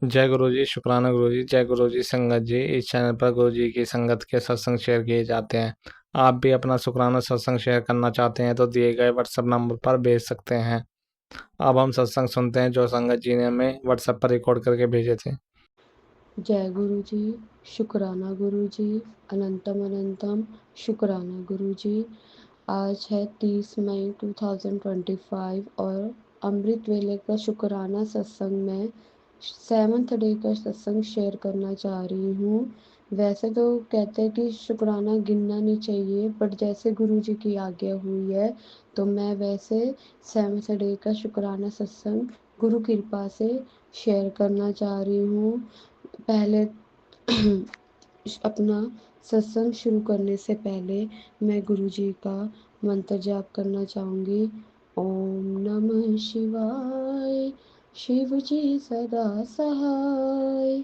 जय गुरु जी, शुक्राना गुरु जी। जय गुरु जी। संगत जी, इस चैनल पर गुरु जी की संगत के सत्संग शेयर किए जाते हैं। आप भी अपना शुक्राना सत्संग शेयर करना चाहते हैं तो दिए गए व्हाट्सएप नंबर पर भेज सकते हैं। अब हम सत्संग सुनते हैं जो संगत जी ने हमें व्हाट्सएप पर रिकॉर्ड करके भेजे थे। जय गुरु जी, शुक्राना गुरु जी, अनंतम अनंतम शुक्राना गुरु जी। आज है 30 मई 2025 और अमृत वेले का शुक्राना सत्संग में 7th डे का सत्संग शेयर करना चाह रही हूँ। वैसे तो कहते हैं कि शुक्राना गिनना नहीं चाहिए, बट जैसे गुरु जी की आज्ञा हुई है तो मैं वैसे 7th डे का शुक्राना सत्संग गुरु कृपा से शेयर करना चाह रही हूँ। पहले अपना सत्संग शुरू करने से पहले मैं गुरु जी का मंत्र जाप करना चाहूँगी। ओम नमः शिवाय, शिव जी सदा सहाय।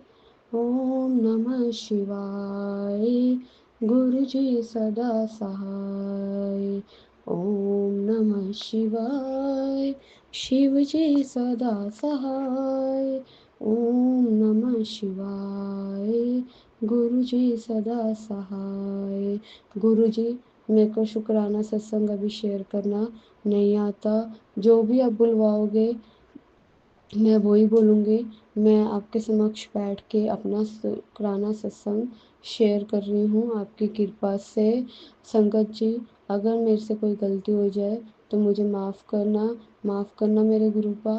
ओम नमः शिवाय, गुरु जी सदा सहाय। ओम नमः शिवाय, शिव जी सदा सहाय। ओम नमः शिवाय, गुरु जी सदा सहाय। गुरु जी, मेरे को शुक्राना सत्संग अभी शेयर करना नहीं आता, जो भी आप बुलवाओगे मैं वही बोलूँगी। मैं आपके समक्ष बैठ के अपना शुक्राना सत्संग शेयर कर रही हूँ आपकी कृपा से। संगत जी, अगर मेरे से कोई गलती हो जाए तो मुझे माफ़ करना मेरे गुरुपा।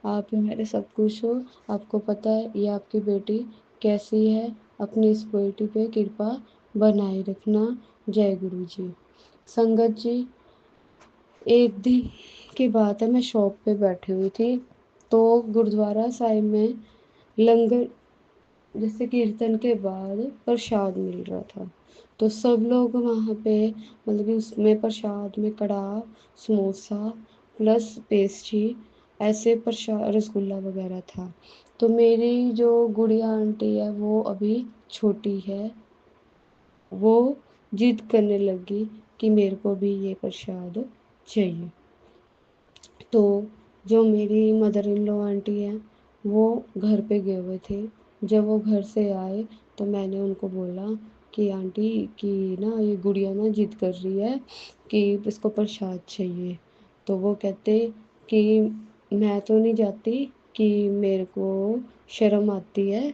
आप ही मेरे सब कुछ हो। आपको पता है ये आपकी बेटी कैसी है। अपनी इस बेटी पे कृपा बनाए रखना। जय गुरु जी। संगत जी, एक दिन की बात है, मैं शॉप पे बैठी हुई थी तो गुरुद्वारा साहिब में लंगर जैसे कीर्तन के बाद प्रसाद मिल रहा था। तो सब लोग वहाँ पे मतलब कि उसमें प्रसाद में कड़ाह, समोसा प्लस पेस्ट्री, ऐसे प्रसाद रसगुल्ला वगैरह था। तो मेरी जो गुड़िया आंटी है वो अभी छोटी है, वो जिद करने लगी कि मेरे को भी ये प्रसाद चाहिए। तो जो मेरी मदर इन लॉ आंटी हैं वो घर पे गए हुए थे। जब वो घर से आए तो मैंने उनको बोला कि आंटी कि ना ये गुड़िया ना जिद कर रही है कि इसको प्रसाद चाहिए। तो वो कहते कि मैं तो नहीं जाती, कि मेरे को शर्म आती है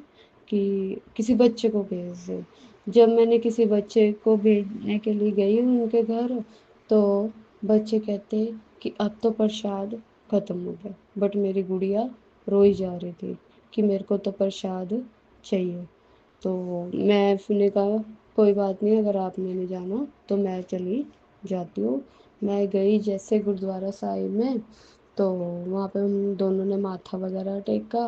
कि किसी बच्चे को भेज दे। जब मैंने किसी बच्चे को भेजने के लिए गई उनके घर तो बच्चे कहते कि अब तो प्रसाद ख़त्म हो गया, बट मेरी गुड़िया रोई जा रही थी कि मेरे को तो प्रसाद चाहिए। तो मैं फिर ने कहा कोई बात नहीं, अगर आपने नहीं जाना तो मैं चली जाती हूँ। मैं गई जैसे गुरुद्वारा साहिब में, तो वहाँ पे हम दोनों ने माथा वगैरह टेका।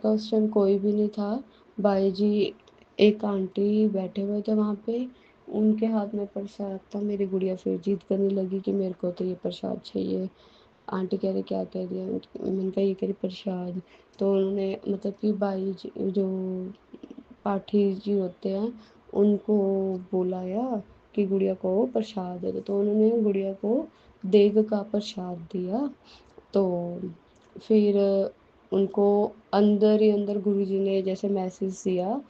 उस टाइम कोई भी नहीं था। बाई जी एक आंटी बैठे हुए थे वहाँ पे, उनके हाथ में प्रसाद था। मेरी गुड़िया फिर जिद करने लगी कि मेरे को तो ये प्रसाद चाहिए। आंटी कह रही क्या कह रही है, मैंने कहा ये कह रही प्रसाद। तो उन्होंने मतलब कि बाई जी जो पाठी जी होते हैं उनको बुलाया कि गुड़िया को प्रसाद दे दो। तो उन्होंने गुड़िया को देग का प्रसाद दिया। तो फिर उनको अंदर ही अंदर गुरुजी ने जैसे मैसेज दिया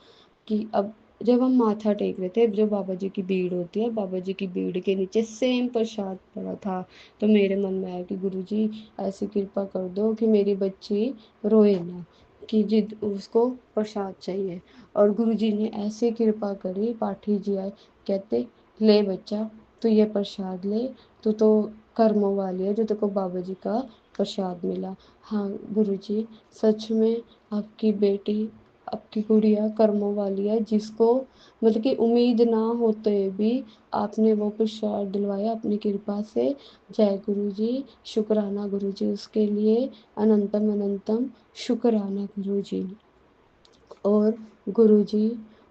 कि अब जब हम माथा टेक रहे थे, जो बाबा जी की भीड़ होती है, बाबा जी की भीड़ के नीचे सेम प्रसाद पड़ा था। तो मेरे मन में आया कि गुरुजी ऐसी कृपा कर दो कि मेरी बच्ची रोए ना, कि जिद उसको प्रसाद चाहिए। और गुरुजी ने ऐसे कृपा करी, पाठी जी आए, कहते ले बच्चा तू ये प्रसाद ले, तू तो कर्मों वाली है जो तेको बाबा जी का प्रसाद मिला। हाँ गुरुजी, सच में आपकी बेटी, आपकी गुड़िया कर्मों वाली है, जिसको मतलब कि उम्मीद ना होते भी आपने वो प्रसाद दिलवाया अपनी कृपा से। जय गुरु जी, शुक्राना गुरु जी उसके लिए, अनंतम अनंतम शुक्राना गुरु जी। और गुरु जी,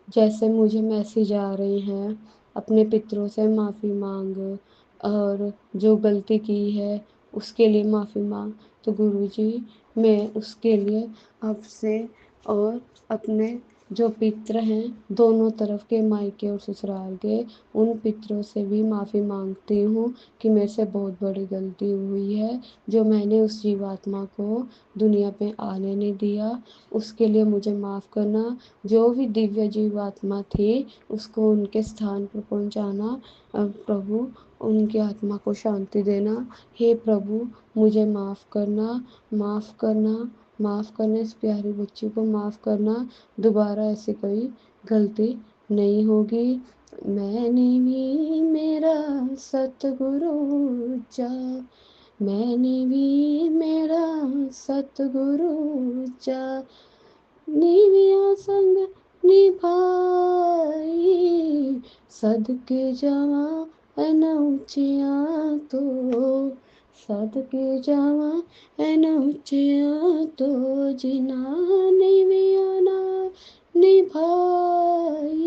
जैसे मुझे मैसेज आ रहे हैं अपने पितरों से माफ़ी मांग, और जो गलती की है उसके लिए माफ़ी मांग, तो गुरु जी मैं उसके लिए आपसे और अपने जो पितृ हैं दोनों तरफ के, मायके और ससुराल के, उन पितरों से भी माफ़ी मांगती हूँ कि मेरे से बहुत बड़ी गलती हुई है, जो मैंने उस जीवात्मा को दुनिया पे आने नहीं दिया, उसके लिए मुझे माफ़ करना। जो भी दिव्य जीवात्मा थी उसको उनके स्थान पर पहुँचाना। प्रभु उनकी आत्मा को शांति देना। हे प्रभु मुझे माफ़ करना, माफ़ करना, माफ़ करना, इस प्यारी बच्ची को माफ़ करना। दोबारा ऐसी कोई गलती नहीं होगी। मैंने भी मेरा सतगुरु चा, मैंने भी मेरा सतगुरु चा, निविया संग निभाई, सदके जावा अनउचिया तो, सदके जावा अनउचिया तो, जिना निविया ना निभाई,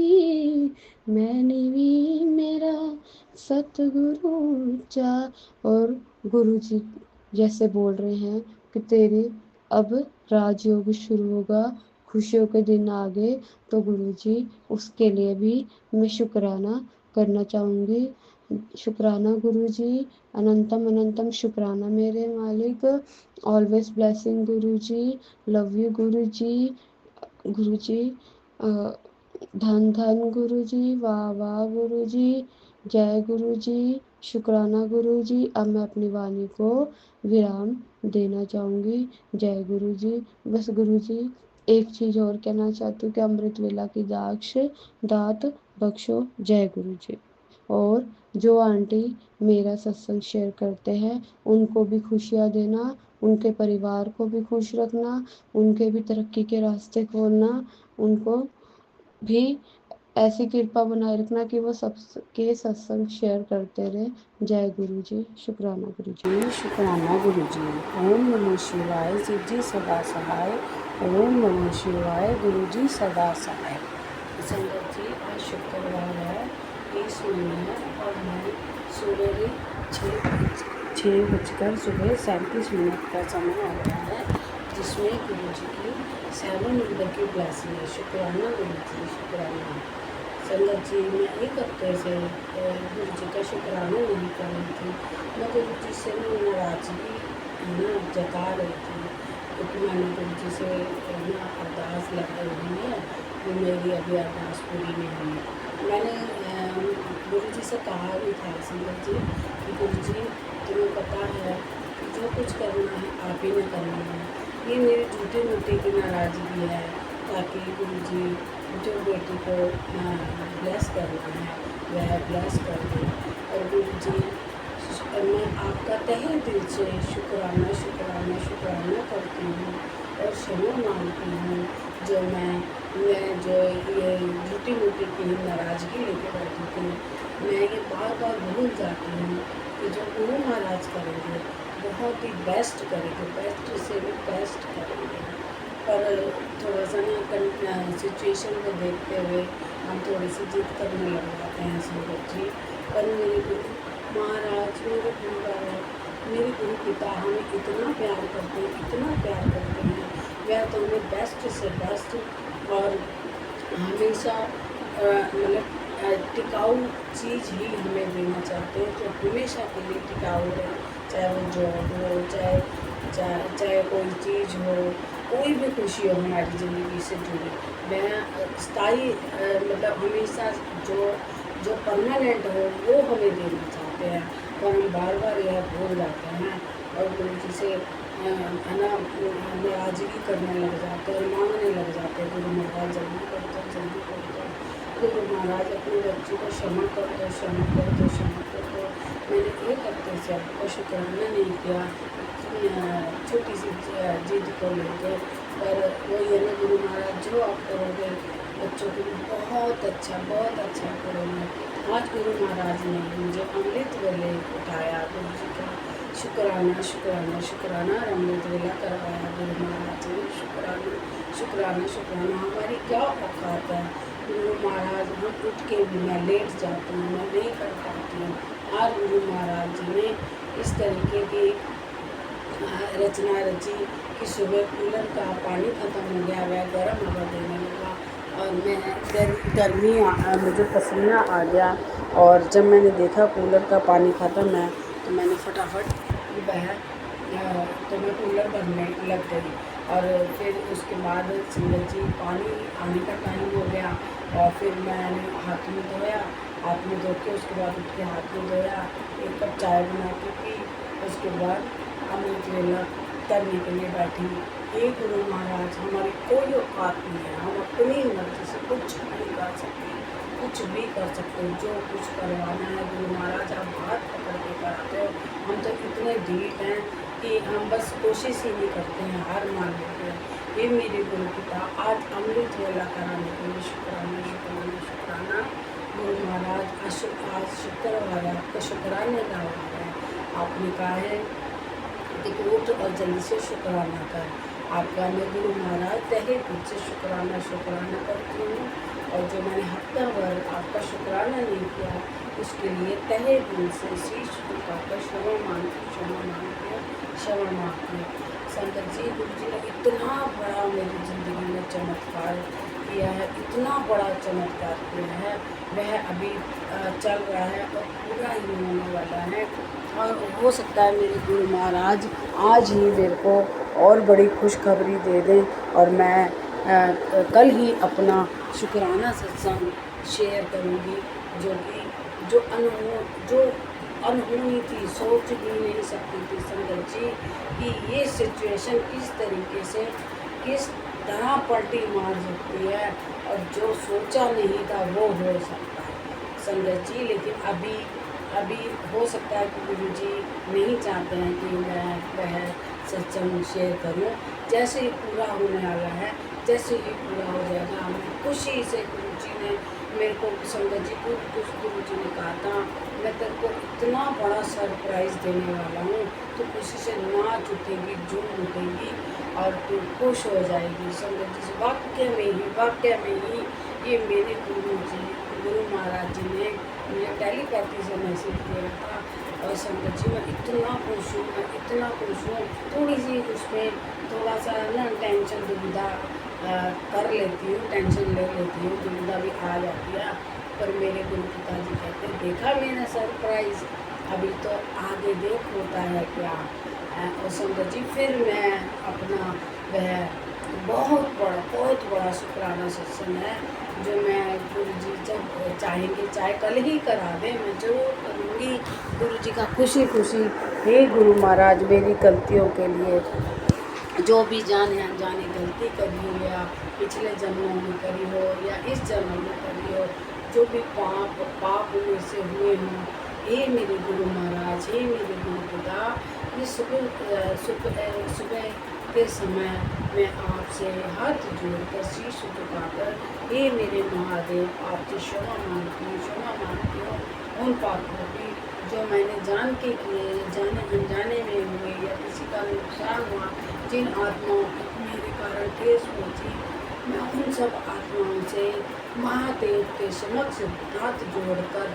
मैंने भी मेरा सतगुरु चा। और गुरु जी जैसे बोल रहे हैं कि तेरी अब राजयोग शुरू होगा, खुशियों के दिन आ गए, तो गुरुजी उसके लिए भी मैं शुक्राना करना चाहूँगी। शुक्राना गुरुजी, अनंतम अनंतम शुक्राना मेरे मालिक। Always blessing Guruji, love you Guruji. Guruji धन धन गुरुजी, वाह वाह गुरुजी, जय गुरुजी, शुक्राना गुरुजी। अब मैं अपनी वाणी को विराम देना चाहूँगी। जय गुरुजी। बस गुरुजी एक चीज़ और कहना चाहती हूँ कि अमृत वेला की दाक्ष दात बख्शो। जय गुरुजी। और जो आंटी मेरा सत्संग शेयर करते हैं उनको भी खुशियाँ देना, उनके परिवार को भी खुश रखना, उनके भी तरक्की के रास्ते खोलना, उनको भी ऐसी कृपा बनाए रखना कि वो सबके सत्संग शेयर करते रहे। जय गुरु जी। शुक्राना गुरु जी। शुक्राना गुरु जी। ओम नमः शिवाय। शिव जी सदा सहाय। ओम नमः शिवाय। गुरु जी सदा सहाय। संगत जी आज शुक्रवार है, 20 मई है और मैं सवेरे 6:37 का समय आ गया है, जिसमें गुरु जी की 7 नंबर की ब्लेसिंग है। शुक्राना गुरु जी, शुक्राना। संगत जी मैं एक हफ्ते से गुरु जी का शुक्राना नहीं कर रही थी। मैं गुरु जी से नाराज़गी जता रही थी, क्योंकि मैंने गुरु जी से अरदास लगाई हुई है, वो मेरी अभी अरदास पूरी नहीं हुई। मैंने गुरु जी से कहा भी था संगत जी कि गुरु जी तुम्हें पता है कि जो कुछ करना है आप ही ने करना है। ये मेरी टूटी मुट्टी की नाराज़गी है, ताकि गुरु जी जो बेटी को ब्लेस करना है वह ब्लेस कर दे। और गुरु जी मैं आपका तहे दिल से शुक्राना शुक्राना शुक्राना करती हूँ और क्षमा मांगती हूँ, जो मैं जो ये झूठी मूठी की नाराज़गी लेके बैठी थी। मैं ये बार बार भूल जाती हूँ कि जो गुरु महाराज करेंगे बहुत ही बेस्ट करेंगे, बेस्ट से भी बेस्ट करेंगे। पर थोड़ा सा ना सिचुएशन को देखते हुए हम थोड़ी सी जिद करने लग जाते हैं संगत जी। पर मेरे गुरु महाराज, मेरे गुरु महाराज, मेरे गुरु पिता हमें इतना प्यार करते हैं, इतना प्यार करते हैं। वह तो हमें बेस्ट से बेस्ट और हमेशा मतलब टिकाऊ चीज़ ही हमें देना चाहते हैं, जो हमेशा के लिए टिकाऊ है। चाहे वो जॉब हो, चाहे कोई चीज़ हो, कोई भी खुशी हो हमारी ज़िंदगी से जुड़ी, वह स्थायी मतलब हमेशा जो परमानेंट हो वो हमें देना चाहते हैं। पर हम बार बार यह भूल जाते हैं और गुरु जी से है ना नाराज़गी करने लग जाते हैं, मांगने लग जाते हैं, गुरु महाराज जल्दी कर दो, जल्दी कर दो, गुरु महाराज अपने बच्चों को क्षमा कर दो, क्षमा कर दो, क्षमा कर दो। मैंने एक हफ्ते से आपको शुक्राना नहीं किया छोटी सी जिद को लेकर, पर वो ये ना गुरु महाराज जो आप करोगे बच्चों को बहुत अच्छा करोगे। आज गुरु महाराज ने मुझे अमृत वेले उठाया, गुरु जी का शुक्राना शुक्राना शुक्राना अमृत वेला करवाया गुरु महाराज ने। शुक्राना शुक्राना शुक्राना। हमारी क्या औकात है गुरु महाराज, हम उठ के भी मैं लेट जाती हूँ, मैं नहीं कर पाती हूँ। आज गुरु महाराज जी ने इस तरीके की रचना रची कि सुबह कूलर का पानी ख़त्म हो गया, वह गर्म हवा देने लगा। और मैं मुझे पसीना आ गया। और जब मैंने देखा कूलर का पानी ख़त्म है तो मैंने फटाफट वह तो मैं कूलर भरने लग गई। और फिर उसके बाद संगत जी पानी आने का टाइम हो गया और फिर मैंने हाथ मुँह धोया। हाथ मुँह धो के उसके बाद उठ के हाथ मुँह धोया, एक कप चाय बना के पी। उसके बाद अमृत वेला करने के लिए बैठी। हे गुरु महाराज, हमारी कोई औकात नहीं है, हम अपनी मर्ज़ी से कुछ नहीं कर सकते, कुछ भी कर सकते हो। जो कुछ करवाना है गुरु महाराज आप हाथ पकड़ के कराते हो। हम तो इतने ढीठ हैं कि हम बस कोशिश ही नहीं करते हैं, हार मान लेते हैं। हे मेरे गुरु पिता, आज अमृत वेला कराने के लिए शुक्राना शुक्राना शुक्राना। गुरु महाराज आज शुक्रवार है, आपका शुक्राने का वार है। आपने कहा है कि उठ और जल्दी से शुक्राना कर। आपका मैं गुरु महाराज तहे दिल से शुक्राना शुक्राना करती हूँ। और जो मैंने हफ्ता भर आपका शुक्राना नहीं किया उसके लिए तहे दिल से शीश झुकाकर क्षमा मांगती हूँ, क्षमा मांगती हूँ, क्षमा मांगती हूँ। संगत जी, गुरु जी ने इतना बड़ा मेरी ज़िंदगी में चमत्कार किया है, इतना बड़ा चमत्कार किया है, वह अभी चल रहा है और पूरा ही होने वाला है। और हो सकता है मेरे गुरु महाराज आज ही मेरे को और बड़ी खुशखबरी दे दें और मैं कल ही अपना शुक्राना सत्संग शेयर करूँगी, जो अनहोनी थी, सोच भी नहीं सकती थी संगत जी कि ये सिचुएशन किस तरीके से किस तरह पलटी मार सकती है। और जो सोचा नहीं था वो हो सकता है संगत जी। लेकिन अभी हो सकता है कि गुरु जी नहीं चाहते हैं कि मैं वह सत्संग शेयर करूं। जैसे ही पूरा होने वाला है, जैसे ही पूरा हो जाएगा, मैं खुशी से गुरु जी ने मेरे को संगत जी कुछ गुरु जी ने कहा था मैं तेरे को इतना बड़ा सरप्राइज़ देने वाला हूँ, तो खुशी से नाच उठेगी, झूम उठेगी और तू खुश हो जाएगी संगत जी। वाक्य में ही ये मेरे गुरु महाराज जी ने मुझे टेलीपैथी से मैसेज किया था। और संगत जी मैं इतना खुश हूँ, थोड़ी सी उसमें थोड़ा सा ना टेंशन दुविधा कर लेती हूँ, टेंशन ले लेती हूँ, दुविधा भी आ जाती है। पर मेरे गुरु पिताजी कहते हैं देखा मैंने सरप्राइज़, अभी तो आगे देख होता है क्या। और संगत जी फिर मैं अपना वह बहुत बड़ा शुक्राना सत्संग है जो मैं गुरु जी जब चाहेंगे, चाहे कल ही करा दें, मैं ज़रूर करूँगी गुरु जी का खुशी। हे गुरु महाराज, मेरी गलतियों के लिए जो भी जाने अनजाने गलती करी हो या पिछले जन्मों में करी हो या इस जन्म में करी हो, जो भी पाप में से हुए हों, हे मेरे गुरु महाराज, हे मेरे गुरु पिता, ये सुबह के समय मैं आपसे हाथ जोड़कर शीश झुकाकर हे मेरे महादेव आपसे क्षमा मांगती हूँ उन पापों की जो मैंने जान के किए, जाने अनजाने में हुए या किसी का नुकसान हुआ, जिन आत्माओं को मेरे कारण ठेस पहुँची, मैं उन सब आत्माओं से महादेव के समक्ष हाथ जोड़कर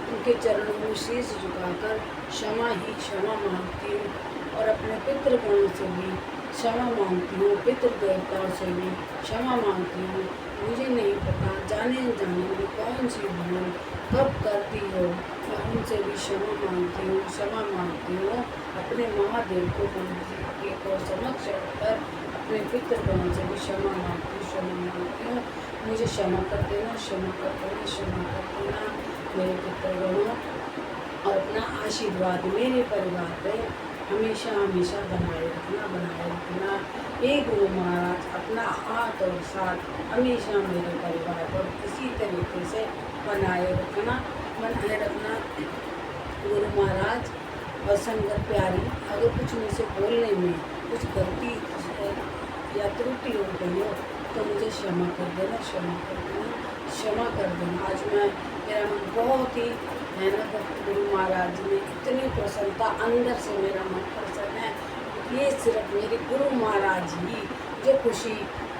उनके चरणों में शीश झुकाकर क्षमा मांगती हूँ। और अपने पितृगणों से भी क्षमा मांगती हूँ, पितृ देवताओं से भी क्षमा मांगती हूँ। मुझे नहीं पता जाने अनजाने में कौन सी भूल कब करती हो, मैं उनसे भी क्षमा मांगती हूँ। अपने महादेव को समक्ष रखकर अपने पितृगणों से भी क्षमा मांगती हूँ। मुझे क्षमा कर देना मेरे पितृगणों, और अपना आशीर्वाद मेरे परिवार पे हमेशा बनाए रखना। हे गुरु महाराज, अपना हाथ और साथ हमेशा मेरे परिवार पर इसी तरीके से बनाए रखना गुरु महाराज। और संगत प्यारी, अगर कुछ मुझसे बोलने में कुछ गलती या त्रुटि हो गई हो तो मुझे क्षमा कर देना। आज मेरा मन बहुत ही है ना, गुरु महाराज जी ने इतनी प्रसन्नता, अंदर से मेरा मन प्रसन्न है। ये सिर्फ मेरे गुरु महाराज ही जो खुशी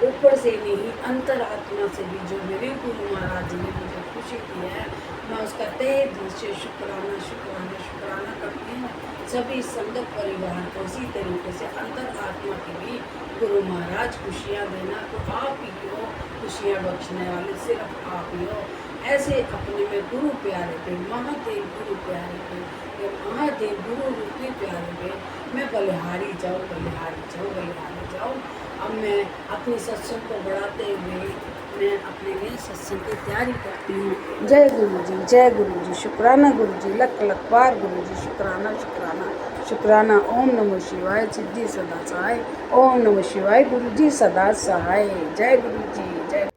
ऊपर से नहीं, अंतरात्मा से भी जो मेरे गुरु महाराज जी ने मुझे खुशी दी है, मैं उसका तहे दिल से शुक्राना करती हूँ। सभी संगत परिवार को इसी तरीके से अंतर आत्मा की भी गुरु महाराज खुशियाँ देना, तो आप ही हो खुशियाँ बख्शने वाले, सिर्फ आप ही हो। ऐसे अपने में गुरु प्यारे पे, महादेव गुरु प्यारे पे, ये महादेव गुरु रूपी प्यारे पे मैं बलिहारी जाऊँ, बलिहारी जाऊँ, बलिहारी जाऊँ। अब मैं अपने सत्संग को बढ़ाते हुए मैं अपने लिए सत्संग की तैयारी करती हूँ। जय गुरु जी, जय गुरु जी, शुक्राना गुरु जी, लख लख बार गुरु जी, शुक्राना शुक्राना शुक्राना। ओम नमः शिवाय, सिद्धि सदा सहाय। ओम नमः शिवाय, गुरु जी सदा सहाय। जय गुरु जी, जय।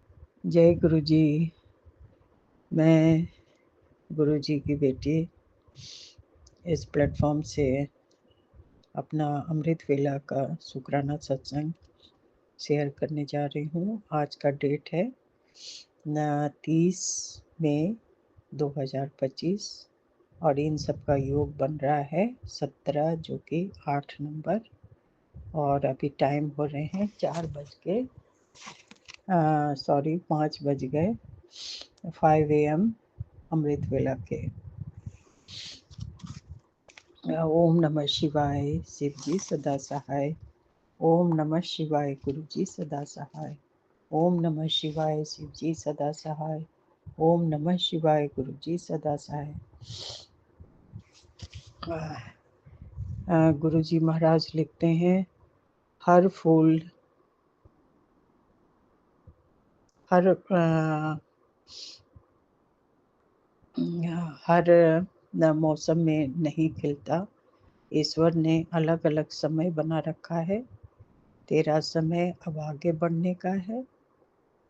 जय गुरु जी। मैं गुरु जी की बेटी इस प्लेटफॉर्म से अपना अमृत वेला का शुक्राना सत्संग शेयर करने जा रही हूँ। आज का डेट है 30 मई 2025 और इन सब का योग बन रहा है 17, जो कि 8 नंबर। और अभी टाइम हो रहे हैं 5 बज गए 5 AM अमृत वेला के। ओम नमः शिवाय, शिव जी सदा सहाय। ओम नमः शिवाय, गुरु जी सदा सहाय। ओम नमः शिवाय, शिव जी सदा सहाय। ओम नमः शिवाय, गुरु जी सदा सहाय। गुरु जी महाराज लिखते हैं, हर फूल हर मौसम में नहीं खिलता। ईश्वर ने अलग अलग समय बना रखा है। तेरा समय अब आगे बढ़ने का है।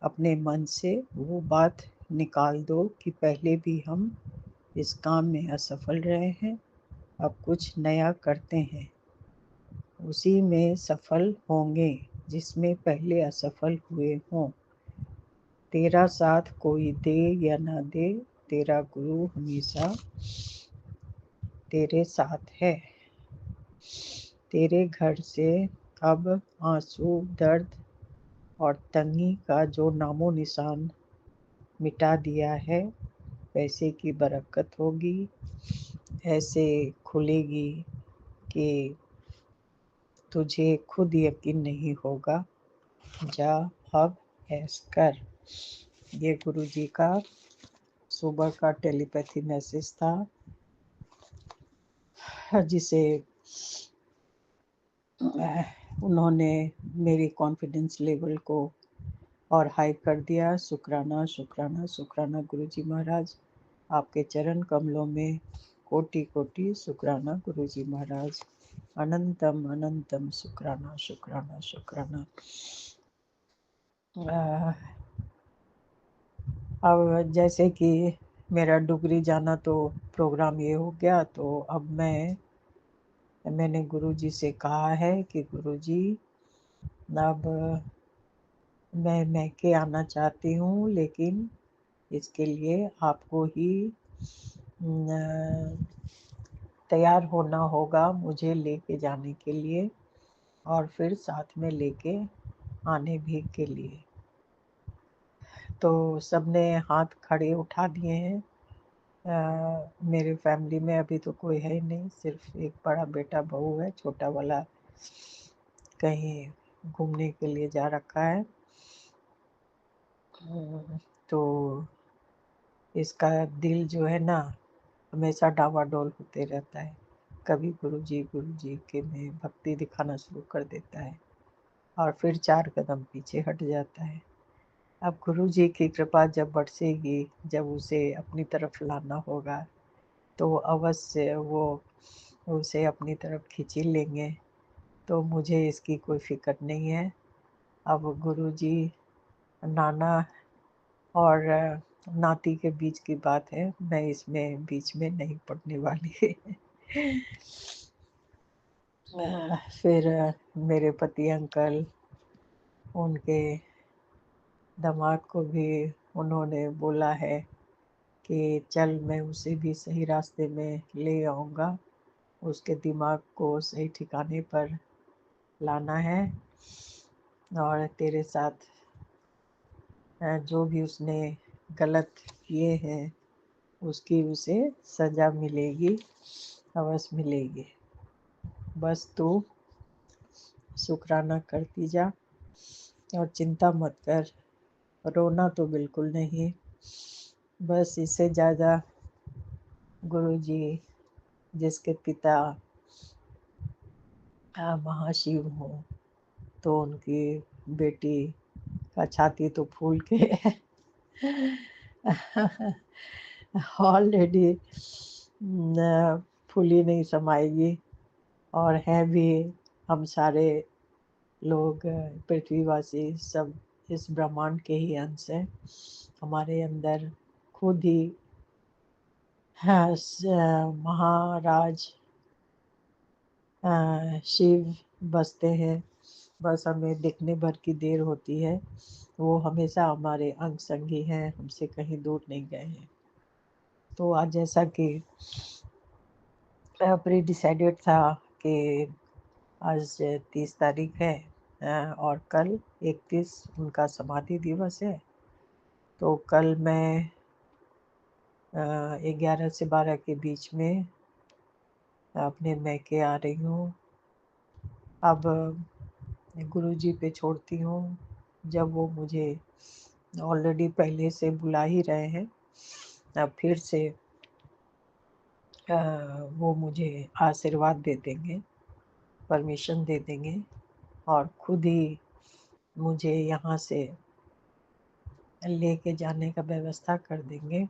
अपने मन से वो बात निकाल दो कि पहले भी हम इस काम में असफल रहे हैं, अब कुछ नया करते हैं, उसी में सफल होंगे जिसमें पहले असफल हुए हों। तेरा साथ कोई दे या ना दे, तेरा गुरु हमेशा तेरे साथ है। तेरे घर से अब आंसू, दर्द और तंगी का जो नामो निशान मिटा दिया है, पैसे की बरकत होगी, ऐसे खुलेगी कि तुझे खुद यकीन नहीं होगा। जा अब ऐश कर। ये गुरु जी का सुबह का टेलीपैथी मैसेज था, जिसे उन्होंने मेरी कॉन्फिडेंस लेवल को और हाई कर दिया। शुक्राना शुक्राना शुक्राना गुरु जी महाराज, आपके चरण कमलों में कोटि कोटि शुक्राना गुरु जी महाराज। अनंतम अनंतम शुक्राना शुक्राना शुक्राना। अब जैसे कि मेरा डुगरी जाना तो प्रोग्राम ये हो गया, तो अब मैंने गुरु जी से कहा है कि गुरु जी, अब मैं मैके आना चाहती हूँ, लेकिन इसके लिए आपको ही तैयार होना होगा मुझे लेके जाने के लिए, और फिर साथ में लेके आने भी के लिए। तो सबने हाथ खड़े उठा दिए हैं। मेरे फैमिली में अभी तो कोई है नहीं, सिर्फ एक बड़ा बेटा बहू है, छोटा वाला कहीं घूमने के लिए जा रखा है। तो इसका दिल जो है ना, हमेशा डावाडोल होते रहता है। कभी गुरु जी के में भक्ति दिखाना शुरू कर देता है और फिर 4 कदम पीछे हट जाता है। अब गुरु जी की कृपा जब बरसेगी, जब उसे अपनी तरफ लाना होगा, तो अवश्य वो उसे अपनी तरफ खींच ही लेंगे। तो मुझे इसकी कोई फिक्र नहीं है। अब गुरु जी, नाना और नाती के बीच की बात है, मैं इसमें बीच में नहीं पड़ने वाली। फिर मेरे पति अंकल, उनके दामाद को भी उन्होंने बोला है कि चल मैं उसे भी सही रास्ते में ले आऊँगा, उसके दिमाग को सही ठिकाने पर लाना है, और तेरे साथ जो भी उसने गलत किए हैं उसकी उसे सज़ा मिलेगी, अवश्य मिलेगी। बस तू शुक्राना करती जा और चिंता मत कर, रोना तो बिल्कुल नहीं। बस इससे ज़्यादा गुरुजी जिसके पिता महाशिव हों, तो उनकी बेटी का छाती तो फूल के ऑलरेडी फूली नहीं समाएगी। और हैं भी हम सारे लोग, पृथ्वीवासी सब इस ब्रह्मांड के ही अंश हैं। हमारे अंदर खुद ही महाराज शिव बसते हैं। बस हमें दिखने भर की देर होती है, वो हमेशा हमारे अंग संगी हैं, हमसे कहीं दूर नहीं गए हैं। तो आज जैसा कि प्री डिसाइडेड था कि आज 30 तारीख है और कल 31 उनका समाधि दिवस है। तो कल मैं 11 से 12 के बीच में अपने मैके आ रही हूँ। अब गुरुजी पे छोड़ती हूँ। जब वो मुझे ऑलरेडी पहले से बुला ही रहे हैं, अब फिर से वो मुझे आशीर्वाद दे देंगे, परमिशन दे देंगे और खुद ही मुझे यहाँ से लेके जाने का व्यवस्था कर देंगे।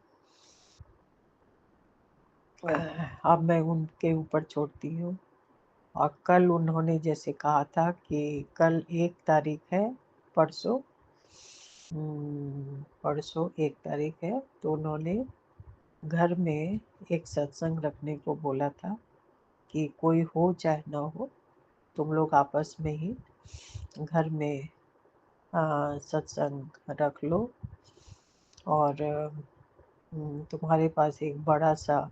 अब मैं उनके ऊपर छोड़ती हूँ। और कल उन्होंने जैसे कहा था कि कल 1 तारीख है, परसों परसों 1 तारीख है, तो उन्होंने घर में एक सत्संग रखने को बोला था कि कोई हो चाहे ना हो, तुम लोग आपस में ही घर में सत्संग रख लो। और तुम्हारे पास एक बड़ा सा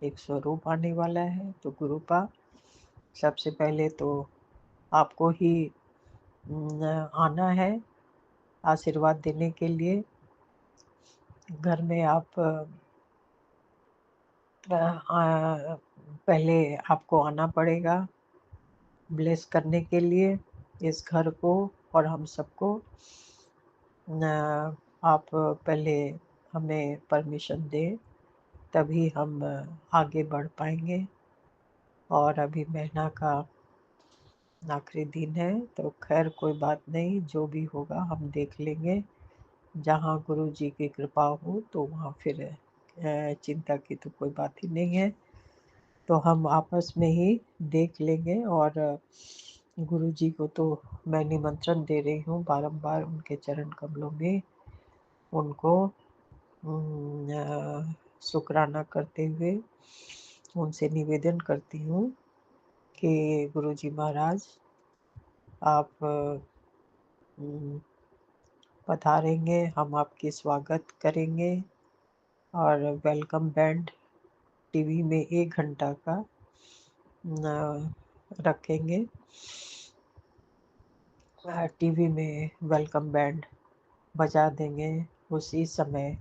एक स्वरूप आने वाला है, तो गुरुपा सबसे पहले तो आपको ही आना है आशीर्वाद देने के लिए। घर में आप पहले आपको आना पड़ेगा ब्लेस करने के लिए इस घर को और हम सबको। आप पहले हमें परमिशन दें, तभी हम आगे बढ़ पाएंगे। और अभी महीना का आखिरी दिन है, तो खैर कोई बात नहीं, जो भी होगा हम देख लेंगे। जहाँ गुरु जी की कृपा हो तो वहाँ फिर चिंता की तो कोई बात ही नहीं है। तो हम आपस में ही देख लेंगे। और गुरु जी को तो मैं निमंत्रण दे रही हूँ बारंबार उनके चरण कमलों में, उनको शुक्राना करते हुए उनसे निवेदन करती हूँ कि गुरु जी महाराज आप पधारेंगे, हम आपकी स्वागत करेंगे। और वेलकम बैंड टीवी में 1 घंटा का रखेंगे। टीवी में वेलकम बैंड बजा देंगे। उसी समय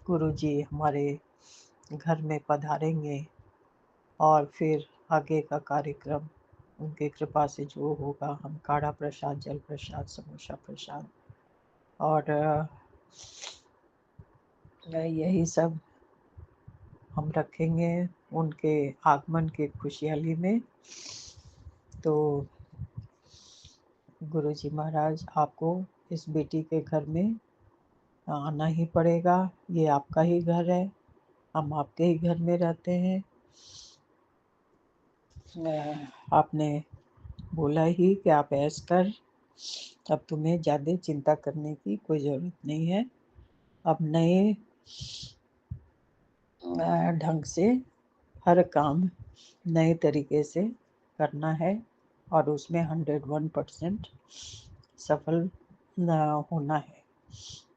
गुरुजी हमारे घर में पधारेंगे और फिर आगे का कार्यक्रम उनकी कृपा से जो होगा, हम काढ़ा प्रसाद, जल प्रसाद, समोसा प्रसाद और यही सब हम रखेंगे उनके आगमन की खुशहाली में। तो गुरुजी महाराज आपको इस बेटी के घर में आना ही पड़ेगा। ये आपका ही घर है, हम आपके ही घर में रहते हैं। आपने बोला ही कि आप ऐश कर, अब तुम्हें ज़्यादा चिंता करने की कोई ज़रूरत नहीं है। अब नए ढंग से हर काम नए तरीके से करना है और उसमें 101% सफल होना है।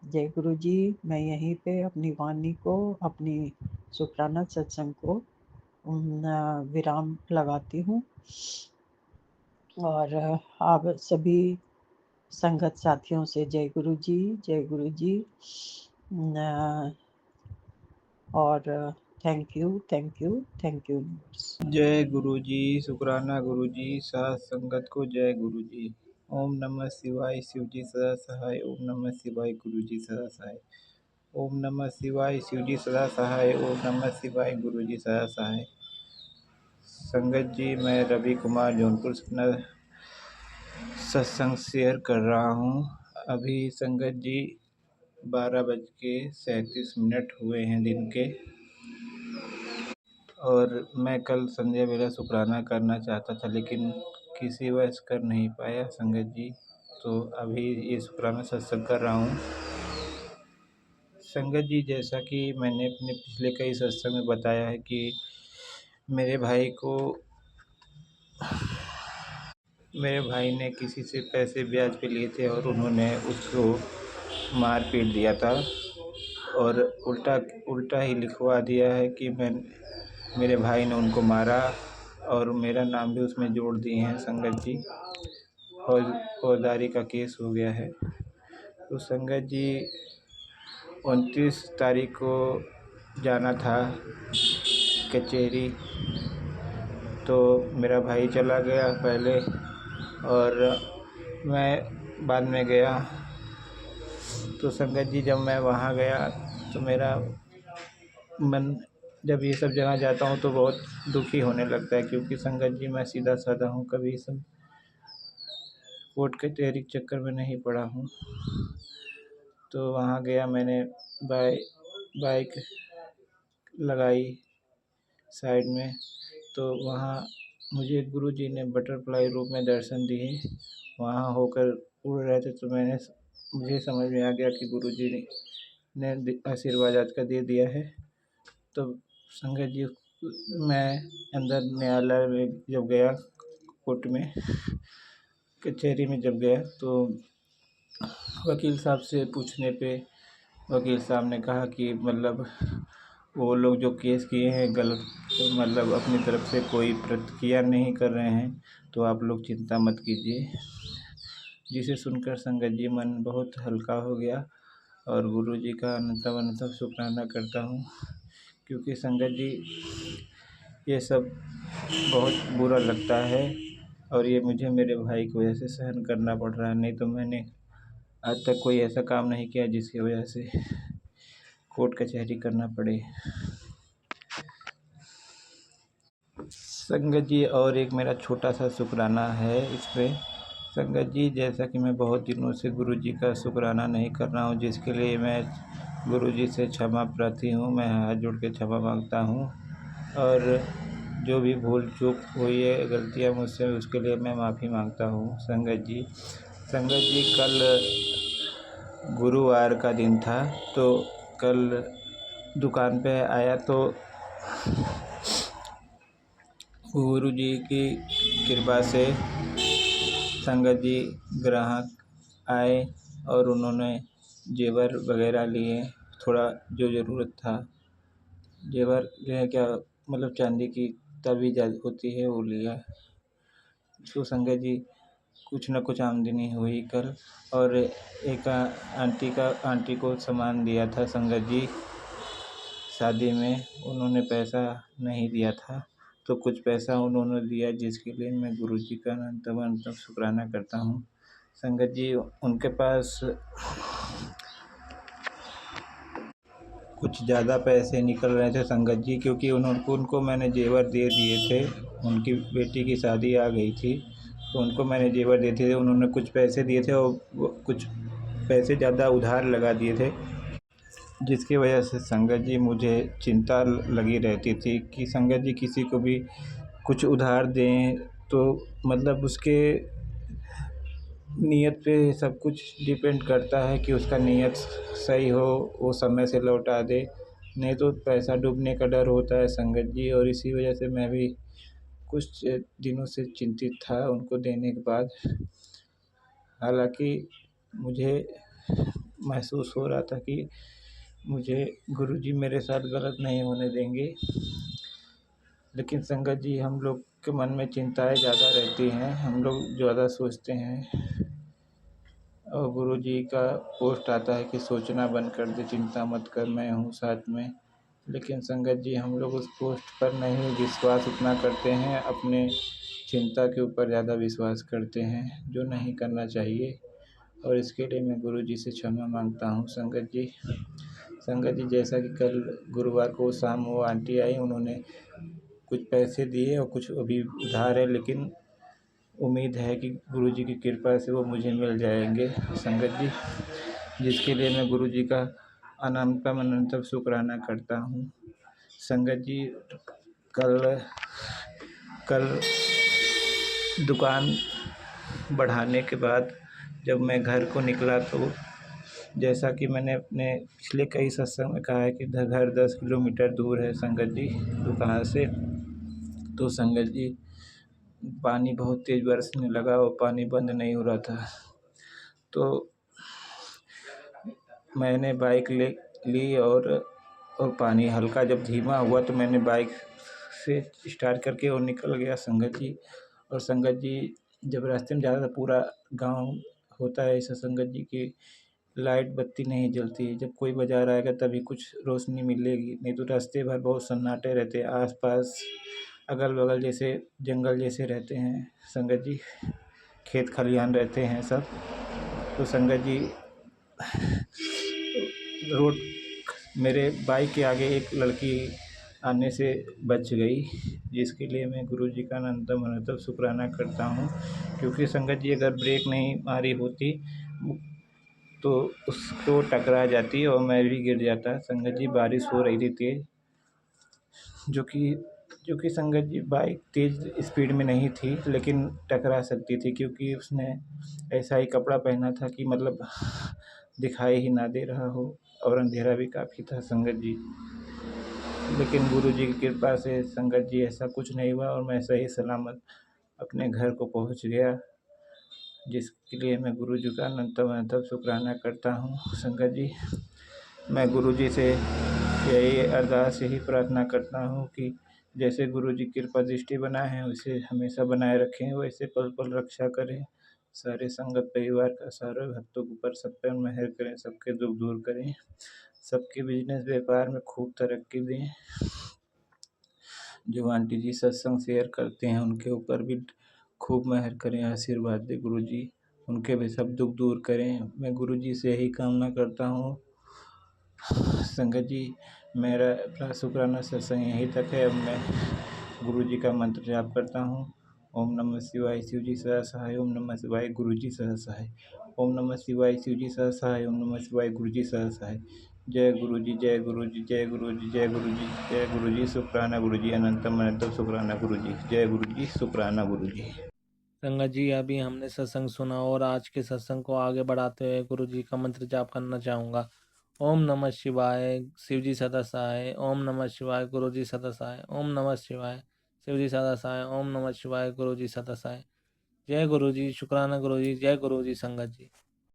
जय गुरु जी। मैं यहीं पे अपनी वाणी को, अपनी शुक्राना सत्संग को विराम लगाती हूँ। और आप सभी संगत साथियों से जय गुरु जी, जय गुरु जी। और thank you, thank you, thank you. जय गुरु जी, शुक्राना गुरु जी, साथ संगत को जय गुरु जी। ओम नमः शिवाय, शिव जी सदा सहाय। ओम नमः शिवाय, गुरु जी सदा सहाय। ओम नमः शिवाय, शिव जी सदा सहाय। ओम नमः शिवाय, गुरु जी सदा सहाय। संगत जी, मैं रवि कुमार जौनपुर सपना सत्संग शेयर कर रहा हूँ। अभी संगत जी 12:37 हुए हैं दिन के, और मैं कल संध्या बेला शुक्राना करना चाहता था, लेकिन किसी वजह कर नहीं पाया संगत जी। तो अभी ये शुक्राना सत्संग कर रहा हूँ। संगत जी, जैसा कि मैंने अपने पिछले कई सत्संग में बताया है कि मेरे भाई ने किसी से पैसे ब्याज पे लिए थे और उन्होंने उसको मार पीट दिया था, और उल्टा ही लिखवा दिया है कि मेरे भाई ने उनको मारा, और मेरा नाम भी उसमें जोड़ दिए हैं संगत जी। फौजदारी का केस हो गया है। तो संगत जी, 29 तारीख को जाना था कचहरी, तो मेरा भाई चला गया पहले और मैं बाद में गया। तो संगत जी, जब मैं वहाँ गया तो मेरा मन, जब ये सब जगह जाता हूँ तो बहुत दुखी होने लगता है, क्योंकि संगत जी मैं सीधा साधा हूँ, कभी सब कोर्ट कचहरी के चक्कर में नहीं पड़ा हूँ। तो वहाँ गया, मैंने बाइक लगाई साइड में, तो वहाँ मुझे गुरुजी ने बटरफ्लाई रूप में दर्शन दिए। वहाँ होकर उड़ रहे थे, तो मुझे समझ में आ गया कि गुरुजी ने आशीर्वाद आज का दे दिया है। तो संगत जी, मैं अंदर न्यायालय में जब गया, कोर्ट में कचहरी में जब गया, तो वकील साहब से पूछने पे वकील साहब ने कहा कि मतलब वो लोग जो केस किए हैं गलत, मतलब अपनी तरफ से कोई प्रतिक्रिया नहीं कर रहे हैं, तो आप लोग चिंता मत कीजिए। जिसे सुनकर संगत जी मन बहुत हल्का हो गया, और गुरुजी का अनंत शुक्राना करता हूँ, क्योंकि संगत जी ये सब बहुत बुरा लगता है, और ये मुझे मेरे भाई की वजह से सहन करना पड़ रहा है। नहीं तो मैंने आज तक कोई ऐसा काम नहीं किया जिसकी वजह से कोर्ट कचहरी करना पड़े। संगत जी, और एक मेरा छोटा सा शुक्राना है इसमें। संगत जी, जैसा कि मैं बहुत दिनों से गुरुजी का शुक्राना नहीं कर रहा हूँ, जिसके लिए मैं गुरुजी से क्षमा प्रार्थी हूँ। मैं हाथ जोड़ के क्षमा मांगता हूँ, और जो भी भूल चूक हुई है, गलतियाँ मुझसे, उसके लिए मैं माफ़ी मांगता हूँ। संगत जी, कल गुरुवार का दिन था, तो कल दुकान पे आया तो गुरुजी की कृपा से संगत जी ग्राहक आए, और उन्होंने जेवर वगैरह लिए, थोड़ा जो ज़रूरत था जेवर लिए, क्या मतलब चांदी की तवीज़ होती है वो लिया। तो संगत जी, कुछ न कुछ आमदनी हुई कल। और एक आंटी को सामान दिया था संगत जी शादी में, उन्होंने पैसा नहीं दिया था, तो कुछ पैसा उन्होंने दिया, जिसके लिए मैं गुरुजी का अनंत शुक्राना करता हूँ। संगत जी, उनके पास कुछ ज़्यादा पैसे निकल रहे थे संगत जी, क्योंकि उनको मैंने जेवर दे दिए थे। उनकी बेटी की शादी आ गई थी, तो उनको मैंने जेवर दिए थे। उन्होंने कुछ पैसे दिए थे, और वो कुछ पैसे ज़्यादा उधार लगा दिए थे, जिसकी वजह से संगत जी मुझे चिंता लगी रहती थी कि संगत जी किसी को भी कुछ उधार दें तो मतलब उसके नीयत पे सब कुछ डिपेंड करता है कि उसका नीयत सही हो, वो समय से लौटा दे, नहीं तो पैसा डूबने का डर होता है संगत जी। और इसी वजह से मैं भी कुछ दिनों से चिंतित था उनको देने के बाद। हालांकि मुझे महसूस हो रहा था कि मुझे गुरुजी मेरे साथ गलत नहीं होने देंगे, लेकिन संगत जी, हम लोग के मन में चिंताएं ज़्यादा रहती हैं, हम लोग ज़्यादा सोचते हैं, और गुरुजी का पोस्ट आता है कि सोचना बंद कर दे, चिंता मत कर, मैं हूँ साथ में। लेकिन संगत जी हम लोग उस पोस्ट पर नहीं विश्वास उतना करते हैं, अपने चिंता के ऊपर ज़्यादा विश्वास करते हैं, जो नहीं करना चाहिए। और इसके लिए मैं गुरुजी से क्षमा मांगता हूँ संगत जी। संगत जी, जैसा कि कल गुरुवार को शाम वो आंटी आई, उन्होंने कुछ पैसे दिए और कुछ अभी उधार है, लेकिन उम्मीद है कि गुरुजी की कृपा से वो मुझे मिल जाएंगे संगत जी, जिसके लिए मैं गुरुजी का अनंतम अनंतम शुक्राना करता हूँ संगत जी। कल कल दुकान बढ़ाने के बाद जब मैं घर को निकला तो जैसा कि मैंने अपने पिछले कई सत्संग में कहा है कि घर 10 किलोमीटर दूर है संगत जी दुकान से। तो संगत जी पानी बहुत तेज़ बरसने लगा और पानी बंद नहीं हो रहा था। तो मैंने बाइक ली और पानी हल्का जब धीमा हुआ तो मैंने बाइक से स्टार्ट करके और निकल गया संगत जी। और संगत जी जब रास्ते में जा रहा था, पूरा गांव होता है ऐसा संगत जी की लाइट बत्ती नहीं जलती है, जब कोई बाज़ार आएगा तभी कुछ रोशनी मिलेगी, नहीं तो रास्ते भर बहुत सन्नाटे रहते हैं। आसपास अगल बगल जैसे जंगल जैसे रहते हैं संगत जी, खेत खलिहान रहते हैं सब। तो संगत जी रोड मेरे बाइक के आगे एक लड़की आने से बच गई, जिसके लिए मैं गुरुजी का अनंतम अनंतम शुक्राना करता हूँ। क्योंकि संगत जी अगर ब्रेक नहीं मारी होती तो उसको टकरा जाती और मैं भी गिर जाता संगत जी। बारिश हो रही थी तेज़, जो कि संगत जी बाइक तेज़ स्पीड में नहीं थी लेकिन टकरा सकती थी, क्योंकि उसने ऐसा ही कपड़ा पहना था कि मतलब दिखाई ही ना दे रहा हो और अंधेरा भी काफ़ी था संगत जी। लेकिन गुरुजी की कृपा से संगत जी ऐसा कुछ नहीं हुआ और मैं सही सलामत अपने घर को पहुंच गया, जिसके लिए मैं गुरुजी का अनंतम अनंतम शुक्राना करता हूँ संगत जी। मैं गुरुजी से यही अरदास यही प्रार्थना करता हूँ कि जैसे गुरुजी कृपा दृष्टि बनाए हैं वैसे हमेशा बनाए रखें, वैसे पल पल रक्षा करें सारे संगत परिवार का, सारे भक्तों के ऊपर सब पर मेहर करें, सबके दुख दूर करें, सबके बिजनेस व्यापार में खूब तरक्की दें। जो आंटी जी सत्संग शेयर करते हैं उनके ऊपर भी खूब मेहर करें, आशीर्वाद दें गुरुजी, उनके भी सब दुख दूर करें। मैं गुरुजी से यही कामना करता हूँ संगत जी। मेरा अपना शुक्राना सत्संग यहीं तक है। अब मैं गुरुजी का मंत्र जाप करता हूँ। ओम नमः शिवाय शिव जी सदा सहाय, ओम नमः शिवाय गुरु जी सदा सहाय, ओम नमः शिवाय शिव जी सदा सहाय, ओम नमः शिवाय गुरु जी सदा सहाय। जय गुरु जी, जय गुरु जी, जय गुरु जी, जय गुरु जी, जय गुरु जी। शुक्राना गुरु जी, अनंतम अनंतम शुक्राना गुरु जी। जय गुरु जी, शुक्राना गुरु जी। संगत जी अभी हमने सत्संग सुना और आज के सत्संग को आगे बढ़ाते हुए गुरु जी का मंत्र जाप करना चाहूँगा। ओम नमः शिवाय शिव जी सदा सहाय, ओम नमः शिवाय गुरु जी सदा सहाय, ओम नमः शिवाय शिव जी सदा सहाय, ओम नमः शिवाय गुरु जी सदा सहाय। जय गुरु जी, शुक्राना गुरु जी, जय गुरु जी संगत जी।